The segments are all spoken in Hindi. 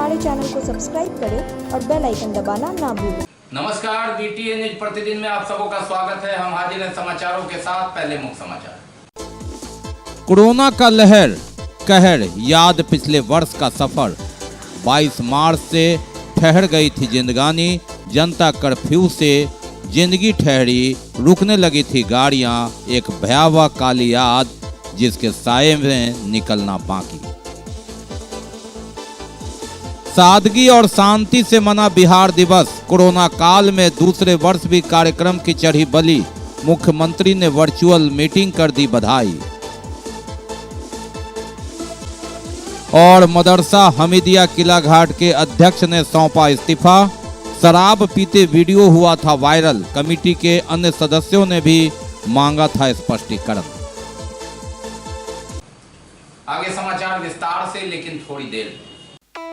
हमारे चैनल को सब्सक्राइब करें और बेल आइकन दबाना ना भूलें। नमस्कार, बीटीएन न्यूज प्रतिदिन में आप सबों का स्वागत है। हम हाजिर हैं समाचारों के साथ। पहले मुख्य समाचार। कोरोना का लहर कहर याद पिछले वर्ष का सफर। 22 मार्च से ठहर गई थी जिंदगानी, जनता कर्फ्यू से जिंदगी ठहरी, रुकने लगी थी गाड़ियां, एक भयावह काली याद जिसके साये में निकलना बाकी। सादगी और शांति से मना बिहार दिवस। कोरोना काल में दूसरे वर्ष भी कार्यक्रम की चढ़ी बलि, मुख्यमंत्री ने वर्चुअल मीटिंग कर दी बधाई। और मदरसा हमीदिया किला घाट के अध्यक्ष ने सौंपा इस्तीफा। शराब पीते वीडियो हुआ था वायरल, कमेटी के अन्य सदस्यों ने भी मांगा था स्पष्टीकरण। आगे समाचार विस्तार से, लेकिन थोड़ी देर में।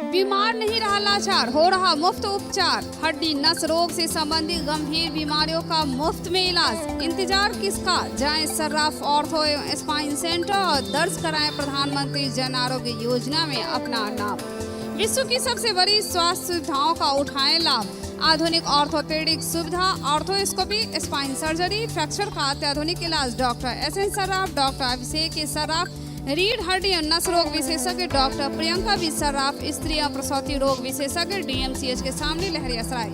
बीमार नहीं रहा लाचार, हो रहा मुफ्त उपचार। हड्डी नस रोग से संबंधित गंभीर बीमारियों का मुफ्त में इलाज। इंतजार किसका, जाएं सर्राफ ऑर्थो एवं स्पाइन सेंटर और दर्ज कराएं प्रधानमंत्री जन आरोग्य योजना में अपना नाम। विश्व की सबसे बड़ी स्वास्थ्य सुविधाओं का उठाएं लाभ। आधुनिक ऑर्थोपेडिक सुविधा, ऑर्थोस्कोपी, स्पाइन सर्जरी, फ्रैक्चर का अत्याधुनिक इलाज। डॉक्टर SN सर्राफ, डॉक्टर अभिषेक सर्राफ, रीढ़ हड्डी और नस रोग विशेषज्ञ डॉक्टर प्रियंका बी सर्राफ, स्त्री और प्रसूति रोग विशेषज्ञ DMCH के सामने लहरियासराय।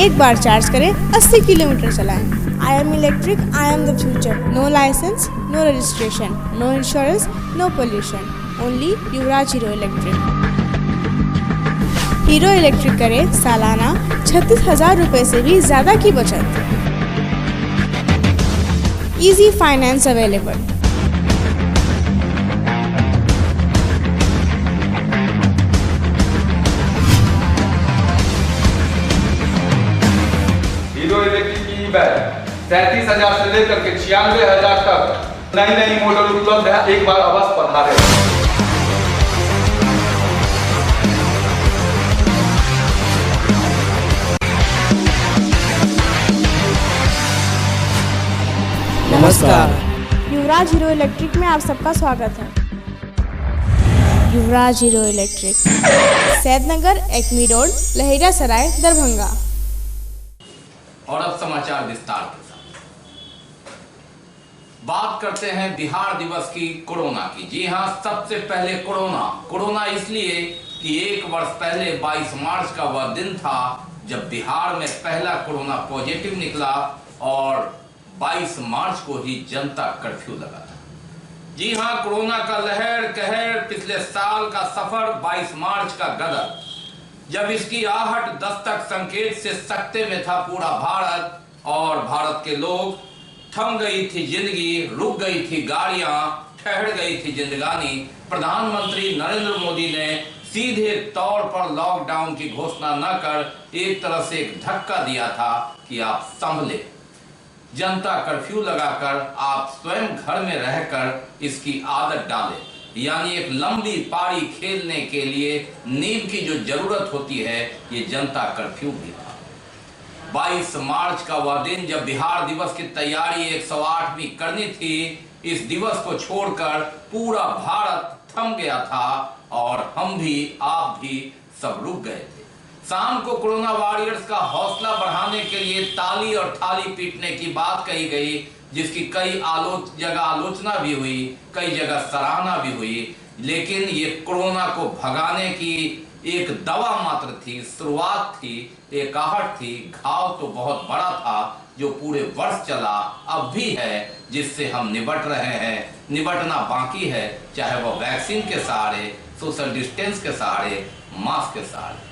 एक बार चार्ज करें, 80 किलोमीटर चलाएं। I am electric, I am the future. No license, no registration, no insurance, no pollution. Only Yuvraj Hero electric. Hero electric करें सालाना 36,000 रुपए से भी ज्यादा की बचत। Easy finance available. Hero electric की बैग 37,000 से लेकर के 96,000 तक नई नई मॉडल उपलब्ध है। एक बार अवश्य पधारें। नमस्कार, युवराज हीरो इलेक्ट्रिक में आप सबका स्वागत है। Yuvraj Hero Electric, Saidnagar, Acme road, Laheriasarai, Darbhanga. और अब समाचार विस्तार के साथ। बात करते हैं बिहार दिवस की, कोरोना की। जी हां, सबसे पहले कोरोना इसलिए कि एक वर्ष पहले 22 मार्च का वह दिन था जब बिहार में पहला कोरोना पॉजिटिव निकला और 22 मार्च को ही जनता कर्फ्यू लगा था। जी हां, कोरोना का लहर कहर पिछले साल का सफर, 22 मार्च का गदर, जब इसकी आहट दस्तक संकेत से सकते में था पूरा भारत और भारत के लोग। थम गई थी जिंदगी, रुक गई थी गाड़ियां, ठहर गई थी जिंदगानी। प्रधानमंत्री नरेंद्र मोदी ने सीधे तौर पर लॉकडाउन की घोषणा न कर एक तरह से एक धक्का दिया था कि आप संभले। जनता कर्फ्यू लगाकर आप स्वयं घर में रहकर इसकी आदत डालें, यानी एक लंबी पारी खेलने के लिए नींद की जो जरूरत होती है, ये जनता कर्फ्यू भी था। 22 मार्च का वह दिन जब बिहार दिवस की तैयारी 108वीं करनी थी, इस दिवस को छोड़कर पूरा भारत थम गया था और हम भी, आप भी सब रुक गए थे। शाम को कोरोना वॉरियर्स का हौसला बढ़ाने के लिए ताली और थाली पीटने की बात कही गई, जिसकी कई जगह आलोचना भी हुई, कई जगह सराहना भी हुई। लेकिन ये कोरोना को भगाने की एक दवा मात्र थी, शुरुआत थी, एक आहट थी। घाव तो बहुत बड़ा था जो पूरे वर्ष चला, अब भी है, जिससे हम निपट रहे हैं, निपटना बाकी है, चाहे वह वैक्सीन के सहारे, सोशल डिस्टेंस के सहारे, मास्क के सहारे।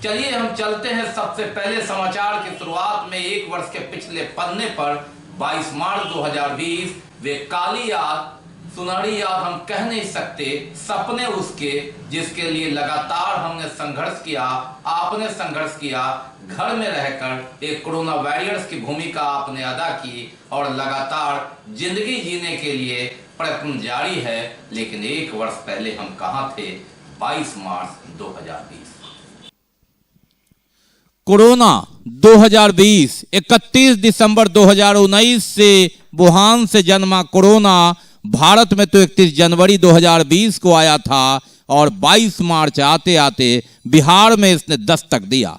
चलिए हम चलते हैं सबसे पहले समाचार की शुरुआत में एक वर्ष के पिछले पन्ने पर 22 मार्च 2020। वे काली याद, सुनहरी याद हम कह नहीं सकते, सपने उसके जिसके लिए लगातार हमने संघर्ष किया, आपने संघर्ष किया। घर में रहकर एक कोरोना वॉरियर्स की भूमिका आपने अदा की और लगातार जिंदगी जीने के लिए प्रयत्न जारी है। लेकिन एक वर्ष पहले हम कहां थे? 22 मार्च 2020। कोरोना 2020 31 दिसंबर 2019 से वुहान से जन्मा कोरोना भारत में तो 31 जनवरी 2020 को आया था। और 22 मार्च आते आते बिहार में इसने दस्तक दिया।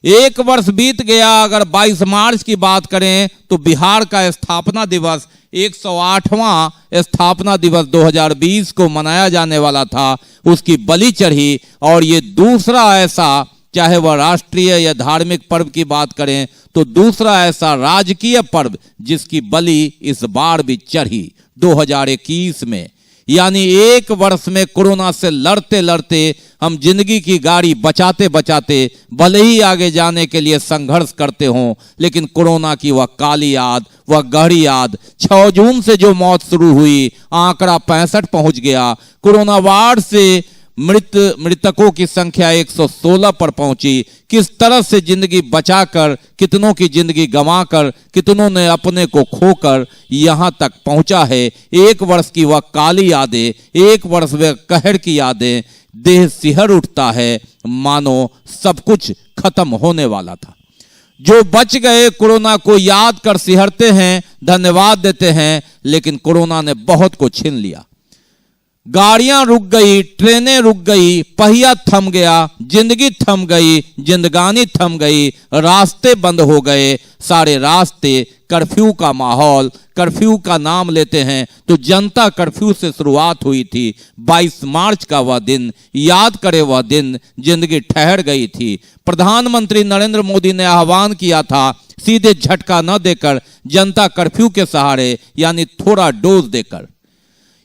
एक वर्ष बीत गया। अगर 22 मार्च की बात करें तो बिहार का स्थापना दिवस 108वां स्थापना दिवस 2020 को मनाया जाने वाला था, उसकी बलि चढ़ी। और ये दूसरा ऐसा, चाहे वह राष्ट्रीय या धार्मिक पर्व की बात करें तो दूसरा ऐसा राजकीय पर्व जिसकी बलि इस बार भी चढ़ी 2021 में। यानी एक वर्ष में कोरोना से लड़ते लड़ते हम जिंदगी की गाड़ी बचाते बचाते भले ही आगे जाने के लिए संघर्ष करते हों, लेकिन कोरोना की वह काली याद, वह गहरी याद, 6 जून से जो मौत शुरू हुई, आंकड़ा 65 पहुंच गया। कोरोना वार्ड से मृतकों की संख्या 116 पर पहुंची। किस तरह से जिंदगी बचाकर, कितनों की जिंदगी गंवाकर, कितनों ने अपने को खोकर यहां तक पहुंचा है। एक वर्ष की वह काली यादें, एक वर्ष वह कहर की यादें, देह सिहर उठता है मानो सब कुछ खत्म होने वाला था। जो बच गए कोरोना को याद कर सिहरते हैं, धन्यवाद देते हैं, लेकिन कोरोना ने बहुत को छीन लिया। गाड़ियां रुक गई, ट्रेनें रुक गई, पहिया थम गया, जिंदगी थम गई, जिंदगानी थम गई, रास्ते बंद हो गए, सारे रास्ते। कर्फ्यू का माहौल, कर्फ्यू का नाम लेते हैं तो जनता कर्फ्यू से शुरुआत हुई थी। 22 मार्च का वह दिन, याद करे वह दिन, जिंदगी ठहर गई थी। प्रधानमंत्री नरेंद्र मोदी ने आह्वान किया था, सीधे झटका न देकर जनता कर्फ्यू के सहारे, यानी थोड़ा डोज देकर।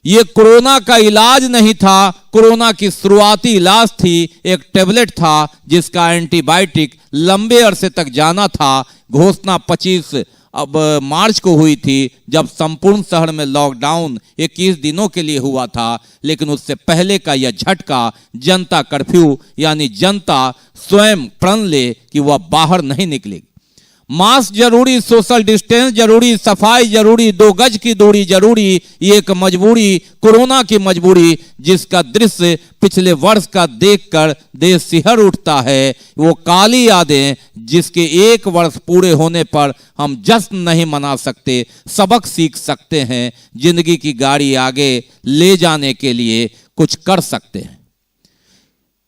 ये कोरोना का इलाज नहीं था, कोरोना की शुरुआती इलाज थी। एक टेबलेट था जिसका एंटीबायोटिक लंबे अरसे तक जाना था। घोषणा 25 मार्च को हुई थी, जब संपूर्ण शहर में लॉकडाउन 21 दिनों के लिए हुआ था। लेकिन उससे पहले का यह झटका, जनता कर्फ्यू, यानी जनता स्वयं प्रण ले कि वह बाहर नहीं निकलेगी। मास्क जरूरी, सोशल डिस्टेंस जरूरी, सफाई जरूरी, 2 गज की दूरी जरूरी। ये एक मजबूरी, कोरोना की मजबूरी, जिसका दृश्य पिछले वर्ष का देखकर देह सिहर उठता है। वो काली यादें जिसके 1 वर्ष पूरे होने पर हम जश्न नहीं मना सकते, सबक सीख सकते हैं, जिंदगी की गाड़ी आगे ले जाने के लिए कुछ कर सकते हैं।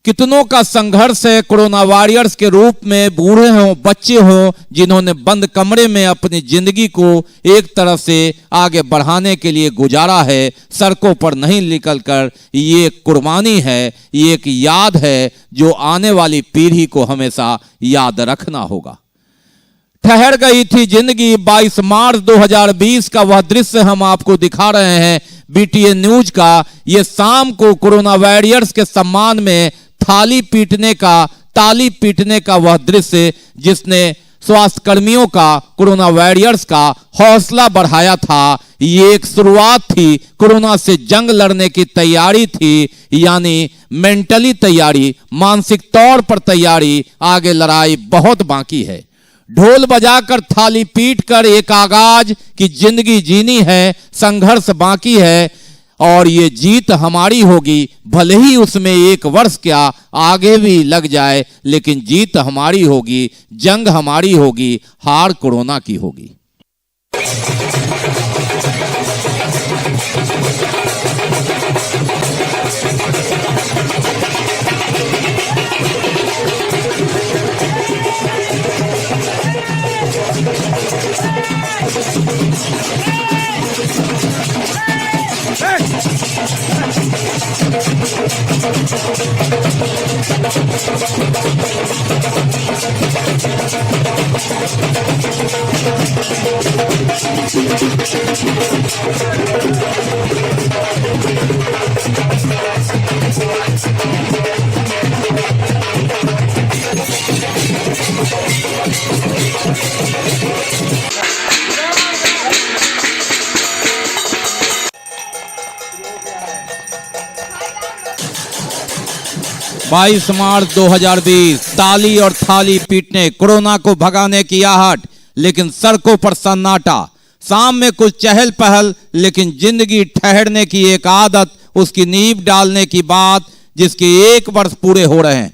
कितनों का संघर्ष है कोरोना वॉरियर्स के रूप में, बूढ़े हों, बच्चे हों, जिन्होंने बंद कमरे में अपनी जिंदगी को एक तरह से आगे बढ़ाने के लिए गुजारा है, सड़कों पर नहीं निकलकर। ये एक कुर्बानी है, ये एक याद है जो आने वाली पीढ़ी को हमेशा याद रखना होगा। ठहर गई थी जिंदगी, 22 मार्च 2020 का वह दृश्य हम आपको दिखा रहे हैं BTN न्यूज का। ये शाम को कोरोना वॉरियर्स के सम्मान में ताली पीटने का वह दृश्य, जिसने स्वास्थ्य कर्मियों का, कोरोना वॉरियर्स का हौसला बढ़ाया था। ये एक शुरुआत थी, कोरोना से जंग लड़ने की तैयारी थी, यानी मेंटली तैयारी, मानसिक तौर पर तैयारी। आगे लड़ाई बहुत बाकी है। ढोल बजाकर, थाली पीट कर एक आगाज की जिंदगी जीनी है, संघर्ष बाकी है और ये जीत हमारी होगी। भले ही उसमें 1 वर्ष क्या आगे भी लग जाए, लेकिन जीत हमारी होगी, जंग हमारी होगी, हार कोरोना की होगी। बाईस मार्च 2020, ताली और थाली पीटने, कोरोना को भगाने की आहट, लेकिन सड़कों पर सन्नाटा। शाम में कुछ चहल पहल, लेकिन जिंदगी ठहरने की एक आदत, उसकी नींव डालने की बात, जिसके 1 वर्ष पूरे हो रहे हैं।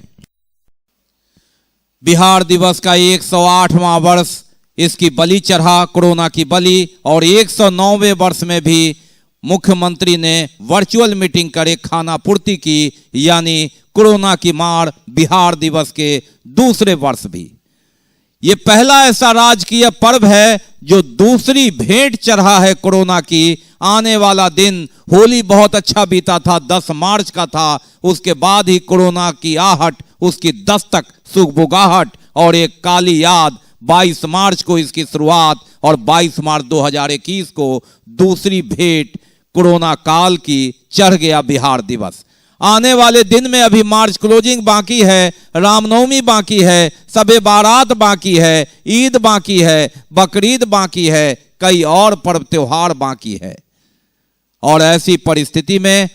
बिहार दिवस का 108वां वर्ष, इसकी बलि चढ़ा, कोरोना की बलि। और 109वें वर्ष में भी मुख्यमंत्री ने वर्चुअल मीटिंग करे खाना पूर्ति की, यानी कोरोना की मार बिहार दिवस के दूसरे वर्ष भी। ये पहला ऐसा राजकीय पर्व है जो दूसरी भेंट चढ़ा है कोरोना की। आने वाला दिन होली बहुत अच्छा बीता था, 10 मार्च का था, उसके बाद ही कोरोना की आहट, उसकी दस्तक, सुगबुगाहट और एक काली याद 22 मार्च को इसकी शुरुआत और 22 मार्च 2021 को दूसरी भेंट कोरोना काल की चढ़ गया बिहार दिवस। आने वाले दिन में अभी मार्च क्लोजिंग बाकी है, रामनवमी बाकी है, सबे बारात बाकी है, ईद बाकी है, बकरीद बाकी है, कई और पर्व त्योहार बाकी है। और ऐसी परिस्थिति में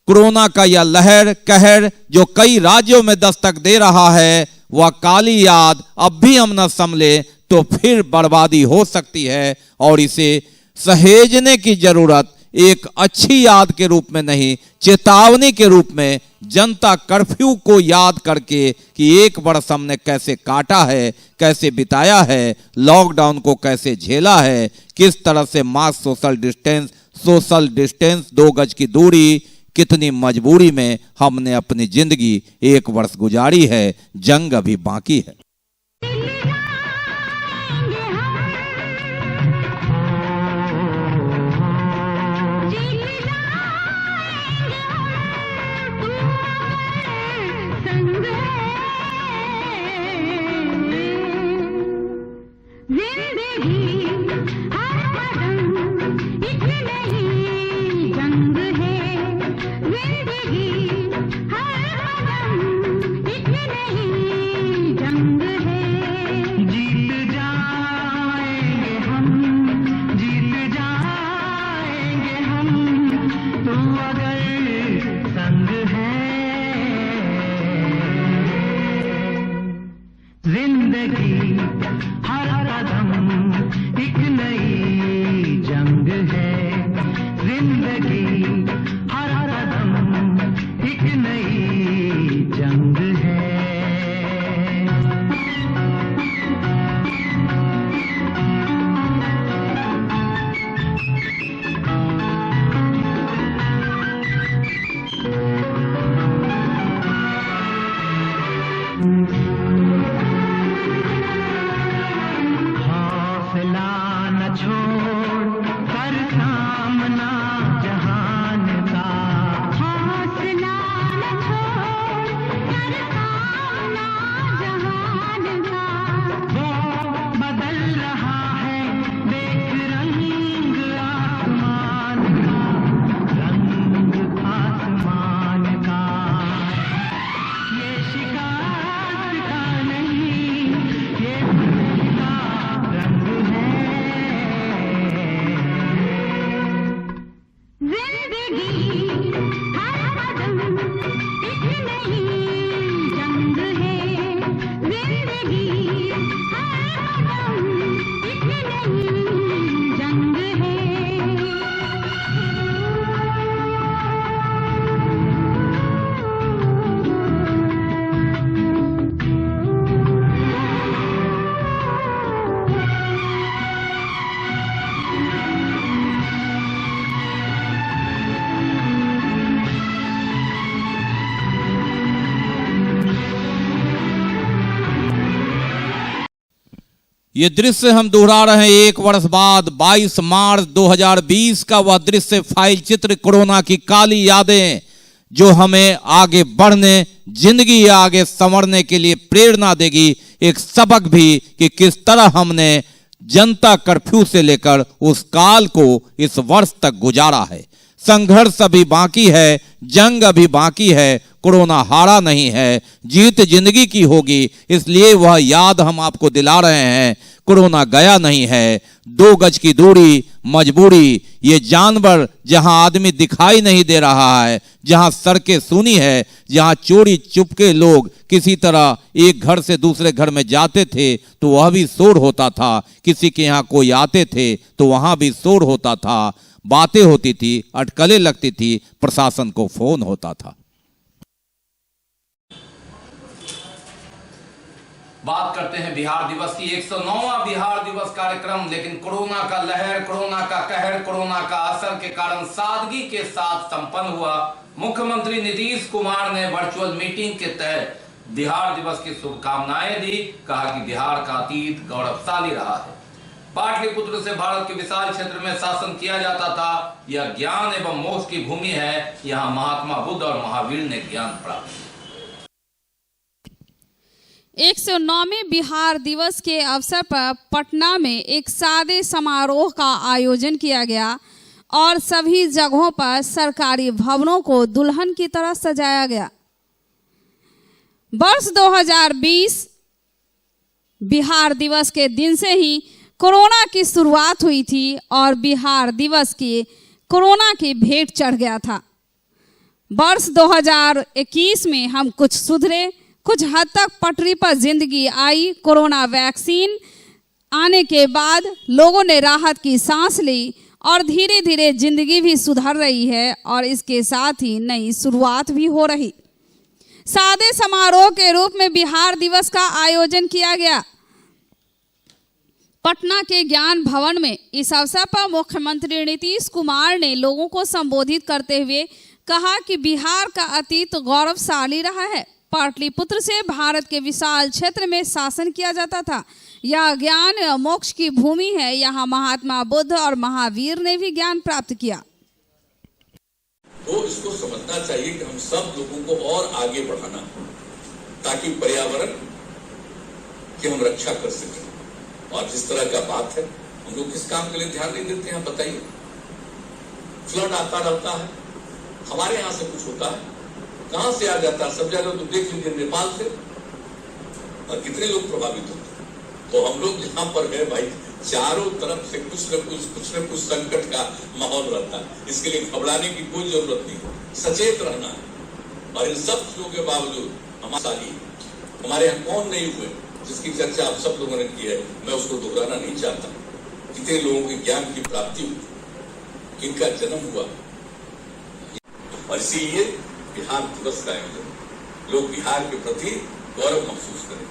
कोरोना का यह लहर कहर जो कई राज्यों में दस्तक दे रहा है, वह काली याद अब भी हम न संभले तो फिर बर्बादी हो सकती है। और इसे सहेजने की जरूरत एक अच्छी याद के रूप में नहीं, चेतावनी के रूप में, जनता कर्फ्यू को याद करके कि एक वर्ष हमने कैसे काटा है, कैसे बिताया है, लॉकडाउन को कैसे झेला है, किस तरह से मास्क, सोशल डिस्टेंस, 2 गज की दूरी, कितनी मजबूरी में हमने अपनी जिंदगी एक वर्ष गुजारी है। जंग अभी बाकी है। ये दृश्य हम दोहरा रहे हैं एक वर्ष बाद 22 मार्च 2020 का वह दृश्य, फाइल चित्र, कोरोना की काली यादें जो हमें आगे बढ़ने, जिंदगी आगे संवरने के लिए प्रेरणा देगी। एक सबक भी कि किस तरह हमने जनता कर्फ्यू से लेकर उस काल को इस वर्ष तक गुजारा है। संघर्ष अभी बाकी है, जंग अभी बाकी है, कोरोना हारा नहीं है, जीत जिंदगी की होगी। इसलिए वह याद हम आपको दिला रहे हैं, कोरोना गया नहीं है। 2 गज की दूरी, मजबूरी, ये जानवर जहां आदमी दिखाई नहीं दे रहा है, जहां सड़कें सूनी है, जहां चोरी चुपके लोग किसी तरह एक घर से दूसरे घर में जाते थे तो वह भी शोर होता था, किसी के यहाँ कोई आते थे तो वहां भी शोर होता था, बातें होती थी, अटकलें लगती थी, प्रशासन को फोन होता था। बात करते हैं बिहार दिवस की। 109वां बिहार दिवस कार्यक्रम, लेकिन कोरोना का लहर, कोरोना का कहर, कोरोना का असर के कारण सादगी के साथ संपन्न हुआ। मुख्यमंत्री नीतीश कुमार ने वर्चुअल मीटिंग के तहत बिहार दिवस की शुभकामनाएं दी। कहा कि बिहार का अतीत गौरवशाली रहा है। पाटलिपुत्र से भारत के विशाल क्षेत्र में शासन किया जाता था। यह ज्ञान एवं मोक्ष की भूमि है। यहाँ महात्मा बुद्ध और महावीर ने ज्ञान प्राप्त किया। 109वें बिहार दिवस के अवसर पर पटना में एक सादे समारोह का आयोजन किया गया और सभी जगहों पर सरकारी भवनों को दुल्हन की तरह सजाया गया। वर्ष 2020 बिहार दिवस के दिन से ही कोरोना की शुरुआत हुई थी और बिहार दिवस की कोरोना की भेंट चढ़ गया था। वर्ष 2021 में हम कुछ सुधरे, कुछ हद तक पटरी पर जिंदगी आई। कोरोना वैक्सीन आने के बाद लोगों ने राहत की सांस ली और धीरे धीरे जिंदगी भी सुधर रही है और इसके साथ ही नई शुरुआत भी हो रही। सादे समारोह के रूप में बिहार दिवस का आयोजन किया गया पटना के ज्ञान भवन में। इस अवसर पर मुख्यमंत्री नीतीश कुमार ने लोगों को संबोधित करते हुए कहा कि बिहार का अतीत गौरवशाली रहा है। पाटलिपुत्र से भारत के विशाल क्षेत्र में शासन किया जाता था। यह ज्ञान मोक्ष की भूमि है। यहाँ महात्मा बुद्ध और महावीर ने भी ज्ञान प्राप्त किया। तो इसको समझना चाहिए कि हम सब लोगों को और आगे बढ़ाना ताकि पर्यावरण की हम रक्षा कर सकें। और जिस तरह का बात है, हम लोग किस काम के लिए ध्यान नहीं देते हैं बताइए। फ्लड आता रहता है, हमारे यहाँ से कुछ होता है, कहां से आ जाता है? सब जगह तो देख लीजिए, नेपाल से, और कितने लोग प्रभावित होते हैं। तो हम लोग यहाँ पर है भाई, चारों तरफ से कुछ न कुछ संकट का माहौल रहता है। इसके लिए घबराने की कोई जरूरत नहीं, सचेत रहना है। और इन सब चीजों के बावजूद हमारे यहाँ कौन नहीं हुए जिसकी चर्चा आप सब लोगों ने की है, मैं उसको दोहराना नहीं चाहता। कितने लोगों के ज्ञान की प्राप्ति हुई, किनका जन्म हुआ। और इसीलिए बिहार दिवस का आयोजन, लोग बिहार के प्रति गौरव महसूस करें।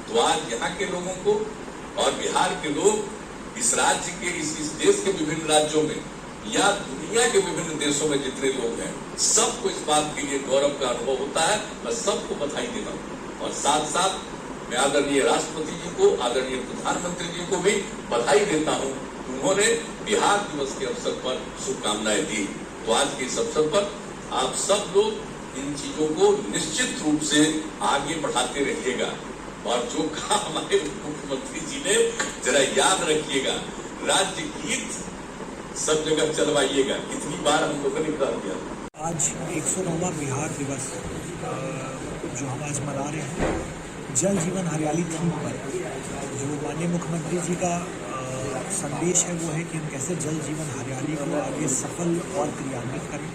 तो आज यहाँ के लोगों को और बिहार के लोग इस राज्य के, इस देश के विभिन्न राज्यों में या दुनिया के विभिन्न देशों में जितने लोग हैं, सबको इस बात के लिए गौरव का अनुभव होता है। मैं सबको बधाई देता हूँ और साथ साथ मैं आदरणीय राष्ट्रपति जी को, आदरणीय प्रधानमंत्री जी को भी बधाई देता हूँ। उन्होंने बिहार दिवस के अवसर पर शुभकामनाएं दी। तो आज के इस अवसर पर आप सब लोग इन चीजों को निश्चित रूप से आगे बढ़ाते रहिएगा। और जो कहा हमारे मुख्यमंत्री जी ने, जरा याद रखिएगा, राज्य गीत सब जगह चलवाइएगा। कितनी बार हम लोगों ने कह दिया। आज 109वां बिहार दिवस जो हम आज मना रहे हैं, जल जीवन हरियाली थीम पर, जो माननीय मुख्यमंत्री जी का संदेश है वो है कि हम कैसे जल जीवन हरियाली को आगे सफल और क्रियान्वित करें।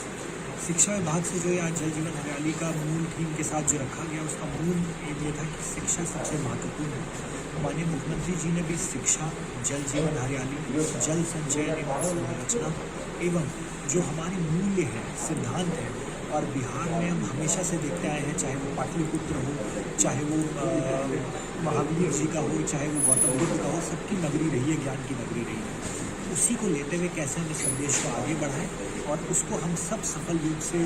शिक्षा विभाग से जो है आज जल जीवन हरियाली का मूल थीम के साथ जो रखा गया, उसका मूल ये था कि शिक्षा सबसे महत्वपूर्ण है। माननीय मुख्यमंत्री जी ने भी शिक्षा, जल जीवन हरियाली, जल संचयन एवं संरचना एवं जो हमारे मूल्य हैं, सिद्धांत हैं, और बिहार में हम हमेशा से देखते आए हैं, चाहे वो पाटलिपुत्र हो, चाहे वो महावीर जी का हो, चाहे वो गौतम बुद्ध का हो, सबकी नगरी रही है, ज्ञान की नगरी रही है। उसी को लेते हुए कैसे हम इस संदेश को आगे बढ़ाएं और उसको हम सब सफल रूप से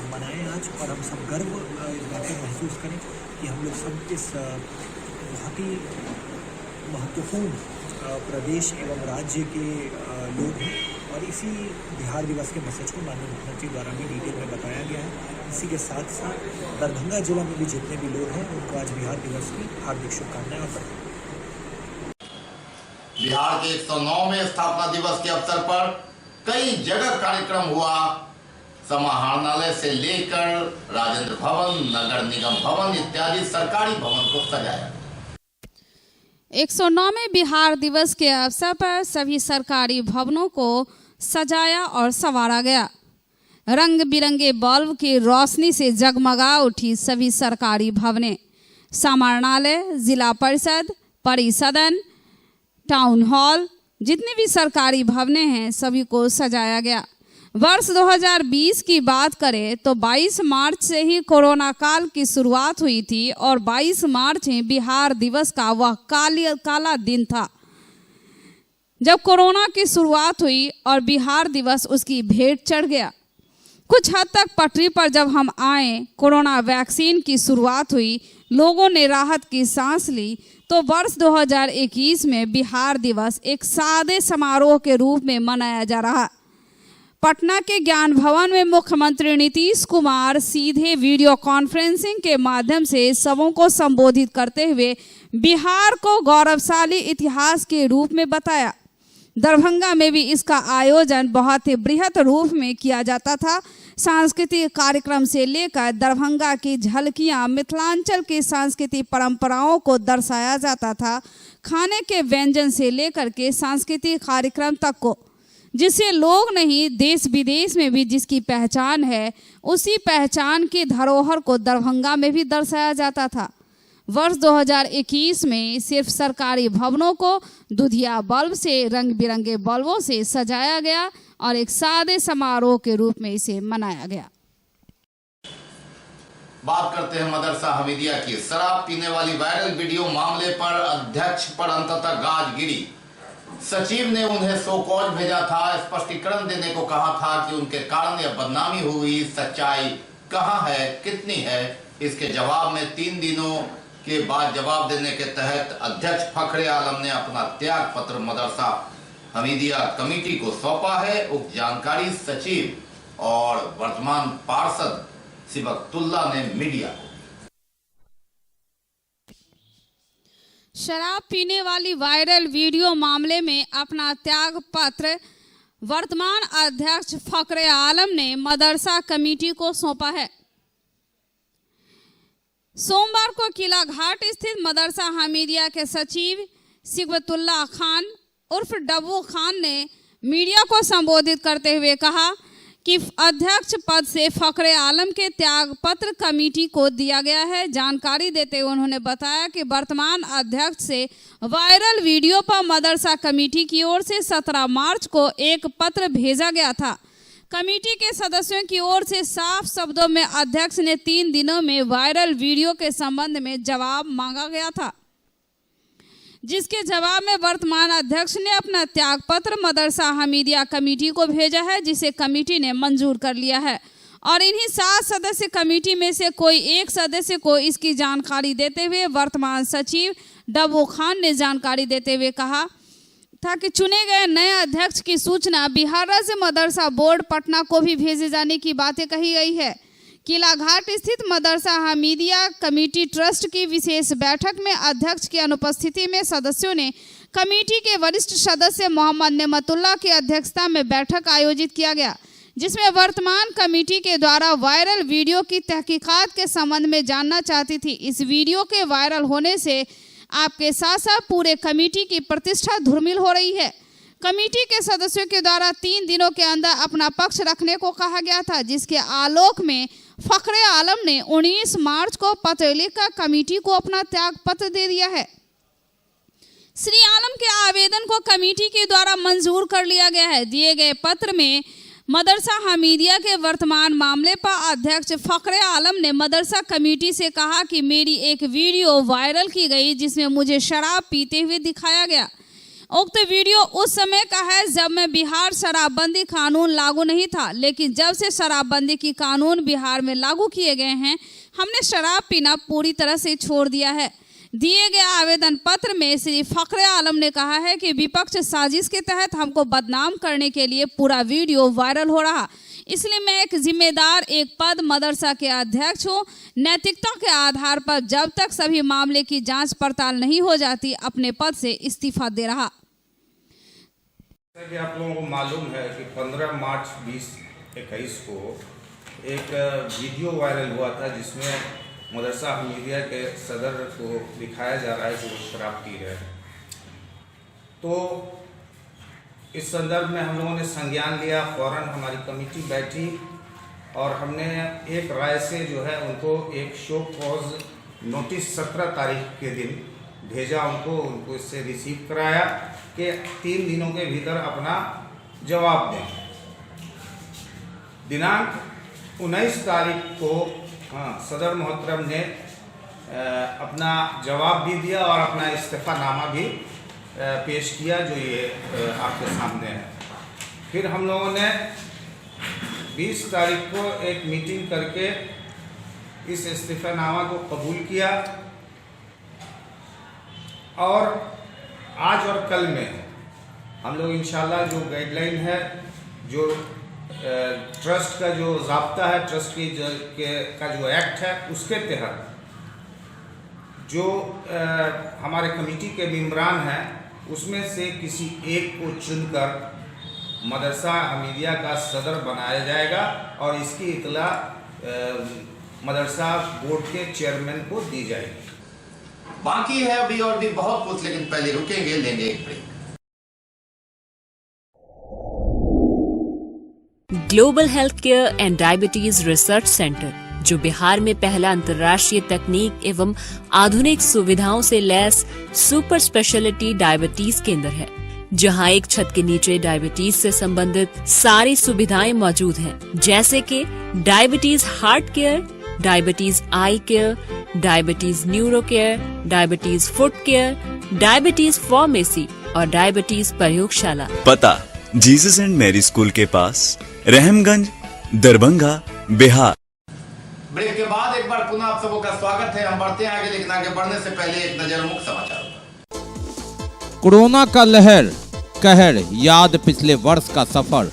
मनाएं आज, और हम सब गर्व इस बात पर महसूस करें कि हम लोग सब इस बहुत ही महत्वपूर्ण प्रदेश एवं राज्य के लोग हैं। और इसी बिहार दिवस के मैसेज को माननीय मुख्यमंत्री द्वारा भी डिटेल में बताया गया है। इसी के साथ साथ दरभंगा जिला में भी जितने भी लोग हैं उनको आज बिहार दिवस की हार्दिक शुभकामनाएं और बधाई। बिहार के 109वें स्थापना दिवस के अवसर पर कई जगह कार्यक्रम हुआ। समाहरणालय से लेकर राजेंद्र भवन, नगर निगम भवन इत्यादि सरकारी भवन को सजाया। 109वें बिहार दिवस के अवसर पर सभी सरकारी भवनों को सजाया और संवारा गया। रंग बिरंगे बल्ब की रोशनी से जगमगा उठी सभी सरकारी भवनें। समाहरणालय, जिला परिषद, परिसदन, टाउन हॉल, जितने भी सरकारी भवनें हैं सभी को सजाया गया। वर्ष 2020 की बात करें तो 22 मार्च से ही कोरोना काल की शुरुआत हुई थी और 22 मार्च ही बिहार दिवस का वह काला दिन था जब कोरोना की शुरुआत हुई और बिहार दिवस उसकी भेंट चढ़ गया। कुछ हद तक पटरी पर जब हम आए, कोरोना वैक्सीन की शुरुआत हुई, लोगों ने राहत की सांस ली, तो वर्ष 2021 में बिहार दिवस एक सादे समारोह के रूप में मनाया जा रहा। पटना के ज्ञान भवन में मुख्यमंत्री नीतीश कुमार सीधे वीडियो कॉन्फ्रेंसिंग के माध्यम से सबों को संबोधित करते हुए बिहार को गौरवशाली इतिहास के रूप में बताया। दरभंगा में भी इसका आयोजन बहुत ही बृहत रूप में किया जाता था। सांस्कृतिक कार्यक्रम से लेकर दरभंगा की झलकियां, मिथिलांचल की सांस्कृतिक परंपराओं को दर्शाया जाता था। खाने के व्यंजन से लेकर के सांस्कृतिक कार्यक्रम तक को, जिसे लोग नहीं देश विदेश में भी जिसकी पहचान है, उसी पहचान की धरोहर को दरभंगा में भी दर्शाया जाता था। वर्ष 2021 में सिर्फ सरकारी भवनों को दुधिया बल्ब से, रंग बिरंगे बल्बों से सजाया गया और एक सादे समारोह के रूप में इसे मनाया गया। बात करते हैं मदरसा हमीदिया की। शराब पीने वाली वायरल वीडियो मामले पर अध्यक्ष पर अंततः गाज गिरी। सचिव ने उन्हें शो कॉज भेजा था, स्पष्टीकरण देने को कहा था कि उनके कारण यह बदनामी हुई, सच्चाई कहां है, कितनी है। इसके जवाब में 3 दिनों के बाद जवाब देने के तहत अध्यक्ष फखरे आलम ने अपना त्याग पत्र मदरसा हमीदिया कमेटी को सौंपा है। उक्त जानकारी सचिव और वर्तमान पार्षद सिबकतुल्ला ने मीडिया को। शराब पीने वाली वायरल वीडियो मामले में अपना त्याग पत्र वर्तमान अध्यक्ष फखरे आलम ने मदरसा कमेटी को सौंपा है। सोमवार को किला घाट स्थित मदरसा हमीदिया के सचिव सिबकतुल्ला खान उर्फ डब्बू खान ने मीडिया को संबोधित करते हुए कहा कि अध्यक्ष पद से फखरे आलम के त्याग पत्र कमेटी को दिया गया है। जानकारी देते हुए उन्होंने बताया कि वर्तमान अध्यक्ष से वायरल वीडियो पर मदरसा कमेटी की ओर से 17 मार्च को एक पत्र भेजा गया था। कमेटी के सदस्यों की ओर से साफ शब्दों में अध्यक्ष ने 3 दिनों में वायरल वीडियो के संबंध में जवाब मांगा गया था, जिसके जवाब में वर्तमान अध्यक्ष ने अपना त्याग पत्र मदरसा हमीदिया कमेटी को भेजा है, जिसे कमेटी ने मंजूर कर लिया है। और इन्हीं 7 सदस्य कमेटी में से कोई एक सदस्य को इसकी जानकारी देते हुए वर्तमान सचिव डब्बू खान ने जानकारी देते हुए कहा था कि चुने गए नए अध्यक्ष की सूचना बिहार राज्य मदरसा बोर्ड पटना को भी भेजे जाने की बातें कही गई है। किला घाट स्थित मदरसा हमीदिया कमेटी ट्रस्ट की विशेष बैठक में अध्यक्ष की अनुपस्थिति में सदस्यों ने कमेटी के वरिष्ठ सदस्य मोहम्मद नेमतुल्ला की अध्यक्षता में बैठक आयोजित किया गया, जिसमें वर्तमान कमेटी के द्वारा वायरल वीडियो की तहकीकात के संबंध में जानना चाहती थी। इस वीडियो के वायरल होने से आपके साथ साथ पूरे कमेटी की प्रतिष्ठा धूमिल हो रही है। कमेटी के सदस्यों के द्वारा 3 दिनों के अंदर अपना पक्ष रखने को कहा गया था, जिसके आलोक में फखरे आलम ने 19 मार्च को पत्र लिखकर कमेटी को अपना त्याग पत्र दे दिया है। श्री आलम के आवेदन को कमेटी के द्वारा मंजूर कर लिया गया है। दिए गए पत्र में मदरसा हमीदिया के वर्तमान मामले पर अध्यक्ष फखरे आलम ने मदरसा कमेटी से कहा कि मेरी एक वीडियो वायरल की गई जिसमें मुझे शराब पीते हुए दिखाया गया। उक्त वीडियो उस समय का है जब मैं बिहार शराबबंदी कानून लागू नहीं था, लेकिन जब से शराबबंदी की कानून बिहार में लागू किए गए हैं, हमने शराब पीना पूरी तरह से छोड़ दिया है। दिए गए आवेदन पत्र में श्री फखरे आलम ने कहा है कि विपक्ष साजिश के तहत हमको बदनाम करने के लिए पूरा वीडियो वायरल हो रहा, इसलिए मैं एक जिम्मेदार एक पद मदरसा के अध्यक्ष हूँ। नैतिकता के आधार पर जब तक सभी मामले की जांच पड़ताल नहीं हो जाती अपने पद से इस्तीफा दे रहा। जैसा कि आप लोगों को मालूम है कि 15 मार्च 2021 को एक वीडियो वायरल हुआ था जिसमें मदरसा हमीदिया के सदर को दिखाया जा रहा है कि वो शराब पी रहे हैं। तो इस संदर्भ में हम लोगों ने संज्ञान लिया, फौरन हमारी कमेटी बैठी और हमने एक राय से जो है उनको एक शो कॉज नोटिस 17 तारीख के दिन भेजा, उनको इससे रिसीव कराया कि 3 दिनों के भीतर अपना जवाब दें। दिनांक 19 तारीख को सदर मोहतरम ने अपना जवाब भी दिया और अपना इस्तीफ़ानामा भी पेश किया, जो ये आपके सामने है। फिर हम लोगों ने 20 तारीख को एक मीटिंग करके इस इस्तीफ़ानामा को कबूल किया और आज और कल में हम लोग इंशाल्लाह जो गाइडलाइन है, जो ट्रस्ट का जो ज़ाब्ता है, ट्रस्ट का जो एक्ट है, उसके तहत जो हमारे कमेटी के मेंबरान हैं उसमें से किसी एक को चुनकर मदरसा हमीदिया का सदर बनाया जाएगा और इसकी इतला मदरसा बोर्ड के चेयरमैन को दी जाएगी। बाकी है अभी और भी बहुत कुछ, लेकिन पहले रुकेंगे, लेंगे एक break. Global health care and diabetes research centre, जो बिहार में पहला अंतर्राष्ट्रीय तकनीक एवं आधुनिक सुविधाओं से लैस सुपर स्पेशलिटी डायबिटीज केंद्र है, जहां एक छत के नीचे डायबिटीज से संबंधित सारी सुविधाएं मौजूद हैं, जैसे कि diabetes heart care, diabetes eye care, diabetes neuro care, diabetes foot care, diabetes pharmacy और डायबिटीज प्रयोगशाला। पता जीसस एंड मैरी स्कूल के पास, रहमगंज, दरभंगा, बिहार। ब्रेक के बाद एक बार पुनः आप सबों का स्वागत है। हम बढ़ते हैं आगे, लेकिन आगे बढ़ने से पहले एक नजर मुख्य समाचारों पर। कोरोना का लहर कहर याद पिछले वर्ष का सफर।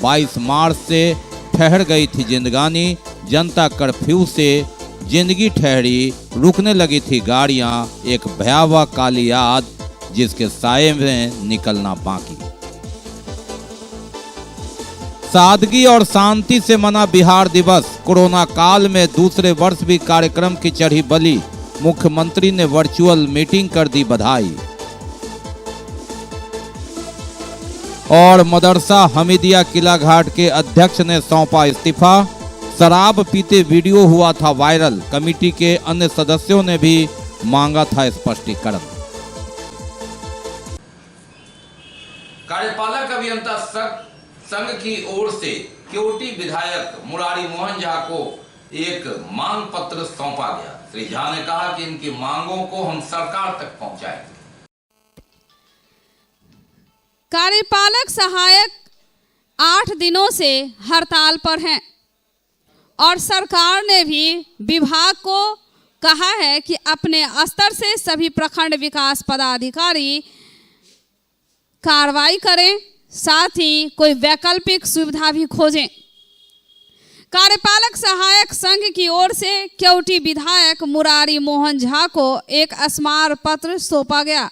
22 मार्च से ठहर गई थी जिंदगानी, जनता कर्फ्यू से जिंदगी ठहरी, रुकने लगी थी गाड़ियां, एक भयावह काली याद जिसके साये में निकलना बाकी। सादगी और शांति से मना बिहार दिवस। कोरोना काल में दूसरे वर्ष भी कार्यक्रम की चढ़ी बलि, मुख्यमंत्री ने वर्चुअल मीटिंग कर दी बधाई। और मदरसा हमीदिया किला घाट के अध्यक्ष ने सौंपा इस्तीफा। शराब पीते वीडियो हुआ था वायरल, कमेटी के अन्य सदस्यों ने भी मांगा था स्पष्टीकरण। कार्यपालक अभियंता संघ की ओर से केवटी विधायक मुरारी मोहन झा को एक मांग पत्र सौंपा गया। श्री झा ने कहा कि इनकी मांगों को हम सरकार तक पहुंचाएंगे। कार्यपालक सहायक 8 दिनों से हड़ताल पर हैं और सरकार ने भी विभाग को कहा है कि अपने स्तर से सभी प्रखंड विकास पदाधिकारी कार्रवाई करें, साथ ही कोई वैकल्पिक सुविधा भी खोजें। कार्यपालक सहायक संघ की ओर से केवटी विधायक मुरारी मोहन झा को एक स्मार पत्र सौंपा गया।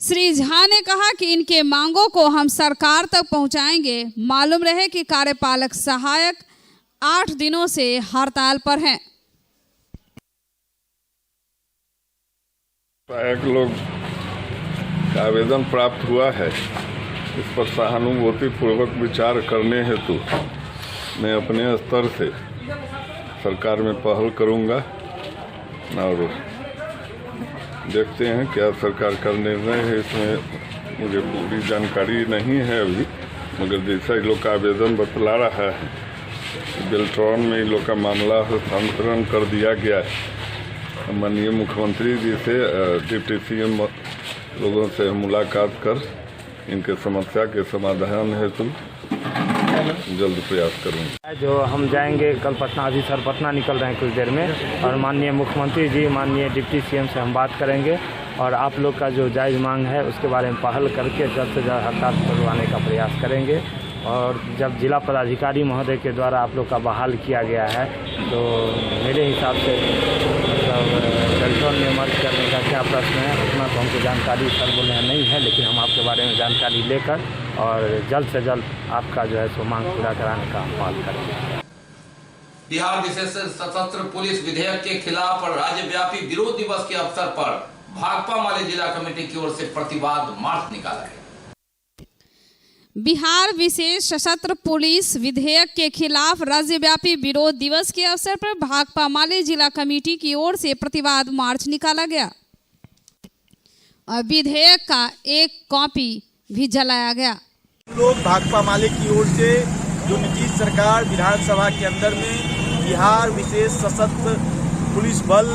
श्री झा ने कहा कि इनके मांगों को हम सरकार तक पहुंचाएंगे। मालूम रहे कि कार्यपालक सहायक 8 दिनों से हड़ताल पर हैं। सहायक लोग का आवेदन प्राप्त हुआ है, इस पर सहानुभूति पूर्वक विचार करने हेतु मैं अपने स्तर से सरकार में पहल करूंगा और देखते हैं क्या सरकार का निर्णय है। इसमें मुझे पूरी जानकारी नहीं है अभी, मगर जैसा इन लोग का आवेदन बतला रहा है, बेल्ट्रॉन में इन लोग का मामला हस्तांतरण कर दिया गया है। माननीय मुख्यमंत्री जी से डिप्टी सीएम लोगों से मुलाकात कर इनके समस्या के समाधान हेतु जल्द प्रयास करूँगा। जो हम जाएंगे कल पटना, अभी सर पटना निकल रहे हैं कुछ देर में, और माननीय मुख्यमंत्री जी, माननीय डिप्टी सीएम से हम बात करेंगे और आप लोग का जो जायज़ मांग है उसके बारे में पहल करके जल्द से जल्द हड़ताल करवाने का प्रयास करेंगे। और जब जिला पदाधिकारी महोदय के द्वारा आप लोग का बहाल किया गया है, तो मेरे हिसाब से मतलब बेल्ट्रॉन में मर्ज करने का क्या प्रश्न है, उतना तो हमको जानकारी सर बोले हैं नहीं है, लेकिन हम आपके बारे में जानकारी लेकर और जल्द से जल्द आपका जो है सो मांग पूरा कराने का पहल करेंगे। बिहार विशेष सशस्त्र पुलिस विधेयक के खिलाफ राज्यव्यापी विरोध दिवस के अवसर पर भाकपा माले जिला कमेटी की ओर से प्रतिवाद मार्च निकाला गया। बिहार विशेष सशस्त्र पुलिस विधेयक के खिलाफ राज्यव्यापी विरोध दिवस के अवसर पर भाकपा माले जिला कमेटी की ओर से प्रतिवाद मार्च निकाला गया और विधेयक का एक कॉपी भी जलाया गया। लोग भाकपा माले की ओर से जो नीतीश सरकार विधानसभा के अंदर में बिहार विशेष सशस्त्र पुलिस बल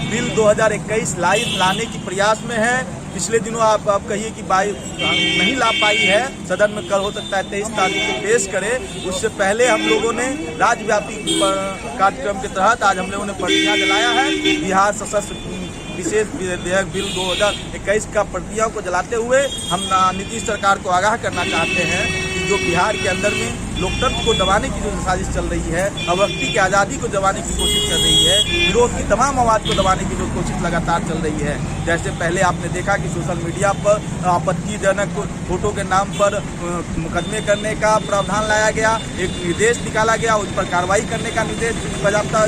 बिल 2021 लाने की प्रयास में है। पिछले दिनों आप कहिए कि नहीं ला पाई है, सदन में कल हो सकता है 23 तारीख को पेश करे। उससे पहले हम लोगों ने राज्यव्यापी कार्यक्रम के तहत आज हम लोगों ने प्रतिज्ञा जलाया है। बिहार सशस्त्र विशेष विधेयक बिल 2021 का प्रतिज्ञा को जलाते हुए हम नीतीश सरकार को आगाह करना चाहते हैं कि जो बिहार के अंदर में लोकतंत्र को दबाने की जो साजिश चल रही है, अभिव्यक्ति की आज़ादी को दबाने की कोशिश कर रही है, विरोध की तमाम आवाज़ को दबाने की जो कोशिश लगातार चल रही है। जैसे पहले आपने देखा कि सोशल मीडिया पर आपत्तिजनक फोटो के नाम पर मुकदमे करने का प्रावधान लाया गया, एक निर्देश निकाला गया, उस पर कार्रवाई करने का निर्देश बाज़ाब्ता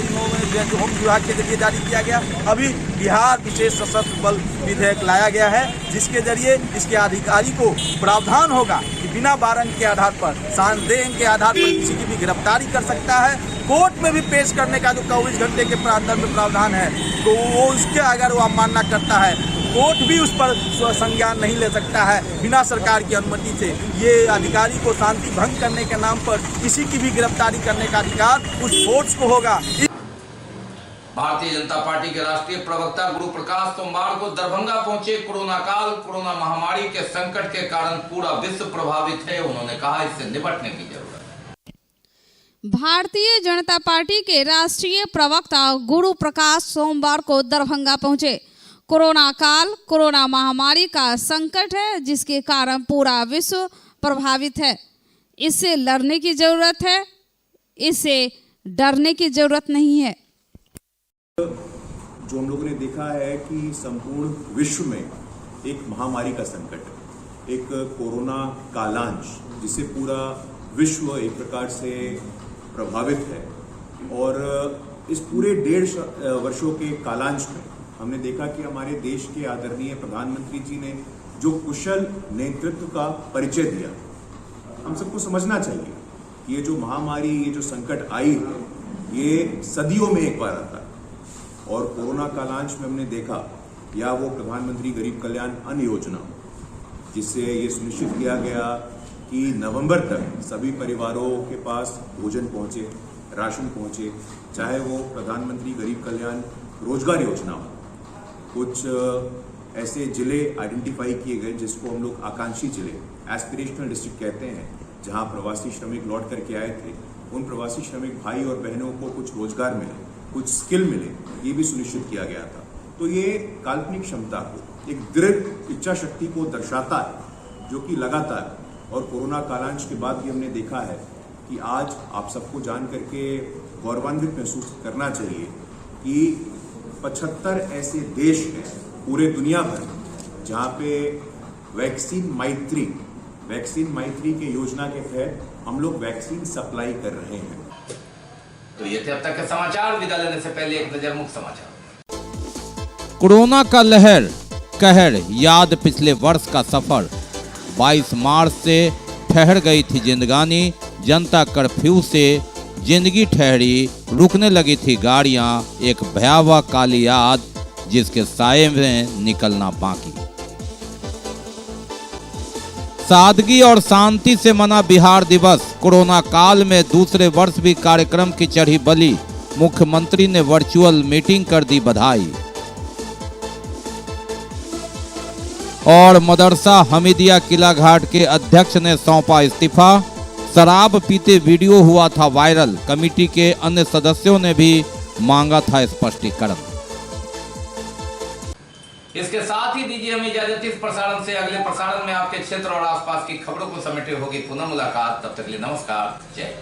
होम विभाग के जरिए जारी किया गया। अभी बिहार विशेष सशस्त्र बल विधेयक लाया गया है, जिसके जरिए इसके अधिकारी को प्रावधान होगा कि बिना वारंट के आधार पर, संदेह के आधार पर किसी की भी गिरफ्तारी कर सकता है। कोर्ट में भी पेश करने का जो 24 घंटे के अंदर में प्रावधान है, तो वो उसके अगर वो अवमानना करता है, कोर्ट भी उस पर संज्ञान नहीं ले सकता है बिना सरकार की अनुमति से। ये अधिकारी को शांति भंग करने के नाम पर किसी की भी गिरफ्तारी करने का अधिकार उस फोर्स को होगा। भारतीय जनता पार्टी के राष्ट्रीय प्रवक्ता गुरु प्रकाश सोमवार को दरभंगा पहुंचे। कोरोना महामारी के संकट के कारण पूरा विश्व प्रभावित है। उन्होंने कहा इससे निपटने की जरूरत है। भारतीय जनता पार्टी के राष्ट्रीय प्रवक्ता गुरु प्रकाश सोमवार को दरभंगा पहुंचे। कोरोना महामारी का संकट है, जिसके कारण पूरा विश्व प्रभावित है। इससे लड़ने की जरूरत है, इससे डरने की जरूरत नहीं है। जो हम लोगों ने देखा है कि संपूर्ण विश्व में एक महामारी का संकट, एक कोरोना कालांश, जिसे पूरा विश्व एक प्रकार से प्रभावित है। और इस पूरे 1.5 वर्षों के कालांश में हमने देखा कि हमारे देश के आदरणीय प्रधानमंत्री जी ने जो कुशल नेतृत्व का परिचय दिया, हम सबको समझना चाहिए कि ये जो महामारी, ये जो संकट आई है, ये सदियों में एक बार आता है। और कोरोना कालांश में हमने देखा, या वो प्रधानमंत्री गरीब कल्याण अन्न योजना, जिससे ये सुनिश्चित किया गया कि नवंबर तक सभी परिवारों के पास भोजन पहुंचे, राशन पहुंचे, चाहे वो प्रधानमंत्री गरीब कल्याण रोजगार योजना हो। कुछ ऐसे जिले आइडेंटिफाई किए गए जिसको हम लोग आकांक्षी जिले, एस्पिरेशनल डिस्ट्रिक्ट कहते हैं, जहां प्रवासी श्रमिक लौट करके आए थे, उन प्रवासी श्रमिक भाई और बहनों को कुछ रोजगार मिले, कुछ स्किल मिले, ये भी सुनिश्चित किया गया था। तो ये काल्पनिक क्षमता को, एक दृढ़ इच्छा शक्ति को दर्शाता है, जो कि लगातार, और कोरोना कालांश के बाद भी हमने देखा है कि आज आप सबको जान करके गौरवान्वित महसूस करना चाहिए कि 75 ऐसे देश हैं पूरे दुनिया भर में जहाँ पे वैक्सीन मैत्री के योजना के तहत हम लोग वैक्सीन सप्लाई कर रहे हैं। तो ये थे अब तक के समाचार। विदा लेने से पहले एक नजर मुख्य समाचार। कोरोना का लहर कहर याद पिछले वर्ष का सफर। 22 मार्च से ठहर गई थी जिंदगानी, जनता कर्फ्यू से जिंदगी ठहरी, रुकने लगी थी गाड़ियां, एक भयावह काली याद जिसके साये में निकलना बाकी। सादगी और शांति से मना बिहार दिवस। कोरोना काल में दूसरे वर्ष भी कार्यक्रम की चढ़ी बलि, मुख्यमंत्री ने वर्चुअल मीटिंग कर दी बधाई। और मदरसा हमीदिया किला घाट के अध्यक्ष ने सौंपा इस्तीफा। शराब पीते वीडियो हुआ था वायरल, कमेटी के अन्य सदस्यों ने भी मांगा था स्पष्टीकरण। इसके साथ ही दीजिए हमें इजाजत। इस प्रसारण से अगले प्रसारण में आपके क्षेत्र और आसपास की खबरों को समेटे होगी पुनः मुलाकात। तब तक के लिए नमस्कार, जय।